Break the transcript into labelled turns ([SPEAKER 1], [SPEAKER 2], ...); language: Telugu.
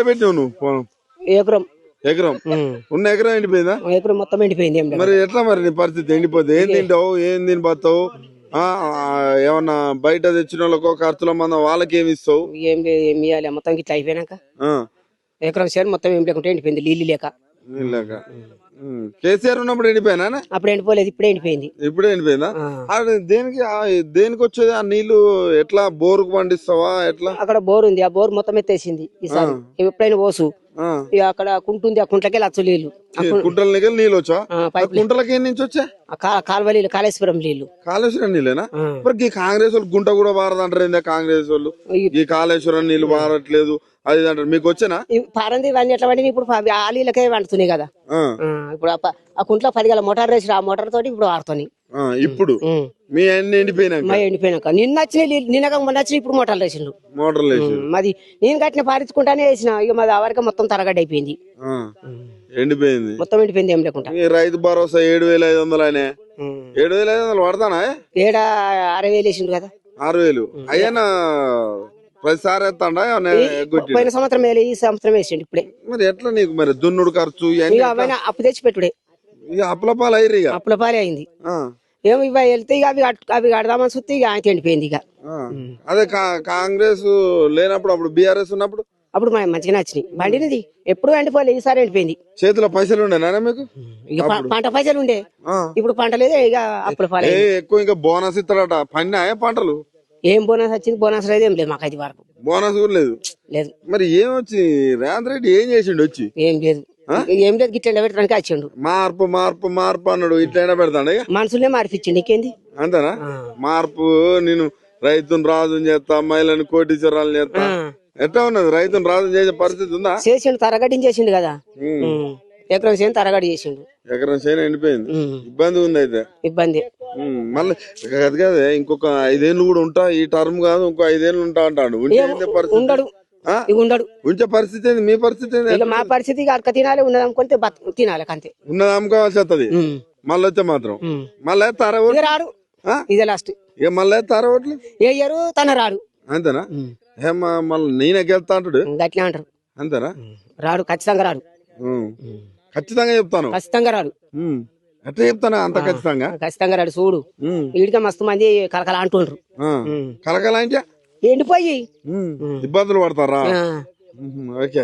[SPEAKER 1] పెట్టినావు నువ్వు పొలం?
[SPEAKER 2] ఎకరం
[SPEAKER 1] ఎకరం ఉన్న ఎకరం ఎండిపోయిందా?
[SPEAKER 2] ఎకరం మొత్తం ఎండిపోయింది. ఏం లేదు.
[SPEAKER 1] మరి ఎట్లా మరి నీ పరిస్థితి? ఎండిపోతే ఏం తింటావు, ఏం తిని బతావు? ఏమన్నా బయట తెచ్చిన వాళ్ళకో ఖర్చుల మందం వాళ్ళకి ఏమి ఇస్తావు?
[SPEAKER 2] ఏం లేదు, ఏం ఇవ్వాలి మొత్తం ఇట్లా అయిపోయినాక ఎకరం చేరు మొత్తం ఏం లేకుంటే ఎండిపోయింది, నీళ్ళు లేక.
[SPEAKER 1] కేసీఆర్ ఉన్నప్పుడు ఎండిపోయినా?
[SPEAKER 2] అప్పుడు ఎండిపోలేదు, ఇప్పుడే ఎండిపోయింది.
[SPEAKER 1] ఇప్పుడే ఎండిపోయిందా? దేనికి వచ్చేది ఆ నీళ్లు? ఎట్లా బోరుకు పండిస్తావా ఎట్లా?
[SPEAKER 2] అక్కడ బోర్ ఉంది, ఆ బోర్ మొత్తం ఎత్తేసింది ఈసారి. ఎప్పుడైనా పోసు ఇక అక్కడ కుంటుంది, ఆ కుంటలకే లచ్చ నీళ్లు.
[SPEAKER 1] కుంటల దగ్గర నీళ్ళు వచ్చా? కుంటలకి ఏం నుంచి వచ్చా?
[SPEAKER 2] కాలువ నీళ్ళు, కాళేశ్వరం నీళ్లు.
[SPEAKER 1] కాళేశ్వరం నీళ్ళేనా? మరి ఈ కాంగ్రెస్ వాళ్ళు గుంట కూడా బారదంటారు. కాంగ్రెస్ వాళ్ళు ఈ కాళేశ్వరం నీళ్లు బారట్లేదు అది అంటారు. మీకు వచ్చానా?
[SPEAKER 2] పారంది ఇవన్నీ ఎట్లా పడి ఇప్పుడు ఆ నీళ్ళకే వండుతున్నాయి కదా. ఇప్పుడు ఆ కుంట్లో 10 గల మోటార్ వేసి ఆ మోటార్ తోటి ఇప్పుడు వాడుతున్నాయి.
[SPEAKER 1] ఇప్పుడు మీ అన్ని
[SPEAKER 2] ఎండిపోయినాక నిన్న వచ్చినాయి, నిన్నగా మొన్న వచ్చినాయి, ఇప్పుడు మోటార్లు వేసిండు.
[SPEAKER 1] మోటార్లు వేసి
[SPEAKER 2] మాది నేను కట్టిన పారించుకుంటానే వేసిన. ఇక మాది అవరికి మొత్తం తరగడ్డ అయిపోయింది,
[SPEAKER 1] ఎండిపోయింది,
[SPEAKER 2] మొత్తం ఎండిపోయింది. ఏం లేకుండా
[SPEAKER 1] రైతు భరోసా 7,500 7,500 పడతానా?
[SPEAKER 2] 6,000 వేసిండు కదా.
[SPEAKER 1] 6,000 అయ్యానా? ప్రతిసారి ఎత్తాడా?
[SPEAKER 2] పోయిన సంవత్సరం వేలే, ఈ సంవత్సరం వేసిండు ఇప్పుడే.
[SPEAKER 1] మరి ఎట్లా నీకు మరి దున్నుడు ఖర్చు
[SPEAKER 2] అవైనా అప్పు తెచ్చి పెట్టుడే.
[SPEAKER 1] ఇక అప్పుల పాలు అయ్యి
[SPEAKER 2] అప్పుల పాలే అయింది. ఏమో ఇవి వెళ్తే ఇక అవి కడదామని చూస్తే ఇక ఆయన ఎండిపోయింది. ఇక
[SPEAKER 1] అదే కాంగ్రెస్ లేనప్పుడు, అప్పుడు బీఆర్ఎస్ ఉన్నప్పుడు
[SPEAKER 2] అప్పుడు మంచిగా వచ్చినాయి. బండినది ఎప్పుడు ఎండిపోలే, ఈసారి ఎండిపోయింది.
[SPEAKER 1] చేతిలో పైసలు ఉండేనా మీకు?
[SPEAKER 2] ఇక పంట పైసలు ఉండే, ఇప్పుడు పంట లేదే. ఇక అప్పుల పాలే
[SPEAKER 1] ఎక్కువ. ఇంకా బోనస్ ఇస్తాడట. పన్నాయా పంటలు?
[SPEAKER 2] ఏం బోనస్ వచ్చింది? బోనస్ లేదు, ఏం లేదు మాకు. 5 వరకు
[SPEAKER 1] బోనస్ కూడా లేదు.
[SPEAKER 2] లేదు.
[SPEAKER 1] మరి ఏమొచ్చి రేవంత్ రెడ్డి ఏం చేసిండు? వచ్చి
[SPEAKER 2] ఏం లేదు, ఏం లేదు. గిట్ల పెట్టడానికి వచ్చిండు.
[SPEAKER 1] మార్పు మార్పు మార్పు అన్నాడు. ఇట్లైనా పెడతాడు.
[SPEAKER 2] మనుషులే మార్పిచ్చిండు, నీకేంది?
[SPEAKER 1] అంతేనా? మార్పు. నేను రైతును రాజుని చేస్తా, మహిళను కోటీశ్వరాలు చేస్తా. ఎట్లా ఉన్నది? రైతును రాజు చేసే పరిస్థితి ఉందా?
[SPEAKER 2] చేసిండు, తరగడ్డి చేసిండు కదా. ఎకరం చేను తరగడి చేసిండు.
[SPEAKER 1] ఎకరం చేను ఎండిపోయింది. ఇబ్బంది ఉంది అయితే.
[SPEAKER 2] ఇబ్బంది.
[SPEAKER 1] మళ్ళీ అది కాదే, ఇంకొక 5 ఏళ్ళు కూడా ఉంటా, ఈ టర్మ్ కాదు ఇంకో 5 ఏళ్ళు ఉంటా అంటాడు.
[SPEAKER 2] ఉండడు, ఉండడు.
[SPEAKER 1] ఉంచే పరిస్థితి ఏంది? మీ పరిస్థితి ఏంది?
[SPEAKER 2] మా పరిస్థితి అక్క తినాలి, ఉన్నది అమ్ముకుంటే తినాలి అంతే.
[SPEAKER 1] ఉన్నది అమ్ముకోవాల్సి వస్తుంది. మళ్ళీ వచ్చే మాత్రం మళ్ళీ తారా
[SPEAKER 2] రాడు. ఇదే లాస్ట్.
[SPEAKER 1] ఇక మళ్ళీ తారా ఓట్లు
[SPEAKER 2] వేయరు, తన రాడు.
[SPEAKER 1] అంతేనా? మళ్ళీ నేనే గెలుతా అంటాడు.
[SPEAKER 2] గట్లా అంటారు.
[SPEAKER 1] అంతేనా?
[SPEAKER 2] రాడు, ఖచ్చితంగా రాడు.
[SPEAKER 1] ఖచ్చితంగా చెప్తాను.
[SPEAKER 2] ఖచ్చితంగా రాడు.
[SPEAKER 1] ఎట్లా చెప్తాను అంత ఖచ్చితంగా?
[SPEAKER 2] ఖచ్చితంగా రాడు. చూడు, వీడికి మస్తు మంది కలకల అంటుండ్రు.
[SPEAKER 1] కలకల అంటే
[SPEAKER 2] ఎండిపోయి
[SPEAKER 1] ఇబ్బందులు పడతారా? ఓకే.